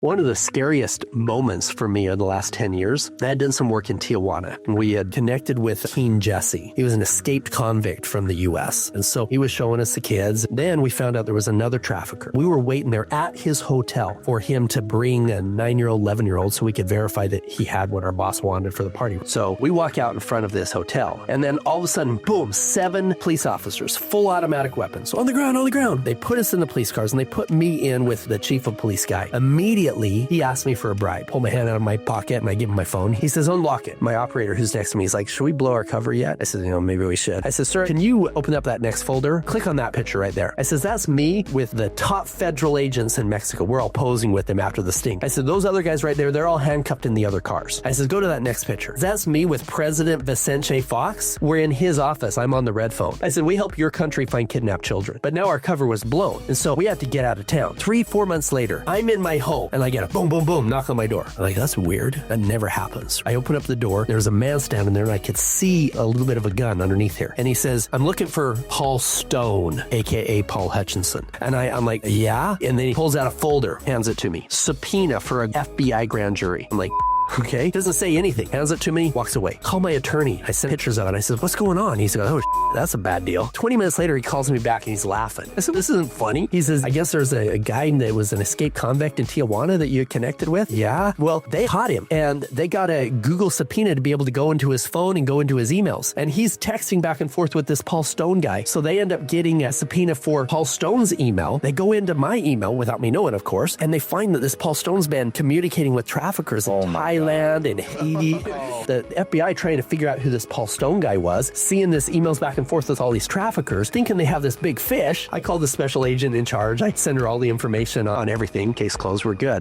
One of the scariest moments for me in the last 10 years, I had done some work in Tijuana, and we had connected with King Jesse. He was an escaped convict from the U.S., and so he was showing us the kids. Then we found out there was another trafficker. We were waiting there at his hotel for him to bring a 9-year-old, 11-year-old so we could verify that he had what our boss wanted for the party. So we walk out in front of this hotel, and then all of a sudden, boom, 7 police officers, full automatic weapons, on the ground, on the ground. They put us in the police cars, and they put me in with the chief of police guy. Immediately, he asked me for a bribe. Pull my hand out of my pocket and I give him my phone. He says, unlock it. My operator who's next to me is like, should we blow our cover yet? I said, maybe we should. I said, sir, can you open up that next folder? Click on that picture right there. I says, that's me with the top federal agents in Mexico. We're all posing with them after the sting. I said, those other guys right there, they're all handcuffed in the other cars. I said, go to that next picture. That's me with President Vicente Fox. We're in his office. I'm on the red phone. I said, we help your country find kidnapped children. But now our cover was blown. And so we had to get out of town. 3-4 months later, I'm in my home and I get a boom, boom, boom, knock on my door. I'm like, that's weird. That never happens. I open up the door. There's a man standing there and I could see a little bit of a gun underneath here. And he says, I'm looking for Paul Stone, aka Paul Hutchinson. And I'm like, yeah? And then he pulls out a folder, hands it to me. Subpoena for an FBI grand jury. I'm like, okay. Doesn't say anything. Hands it to me, walks away. Call my attorney. I sent pictures of it. I said, what's going on? He said, oh, that's a bad deal. 20 minutes later, he calls me back and he's laughing. I said, this isn't funny. He says, I guess there's a guy that was an escaped convict in Tijuana that you connected with. Yeah. Well, they caught him and they got a Google subpoena to be able to go into his phone and go into his emails. And he's texting back and forth with this Paul Stone guy. So they end up getting a subpoena for Paul Stone's email. They go into my email without me knowing, of course, and they find that this Paul Stone's been communicating with traffickers in Thailand and Haiti. The FBI trying to figure out who this Paul Stone guy was, seeing this emails back and forth with all these traffickers, thinking they have this big fish. I call the special agent in charge. I send her all the information on everything. Case closed, we're good.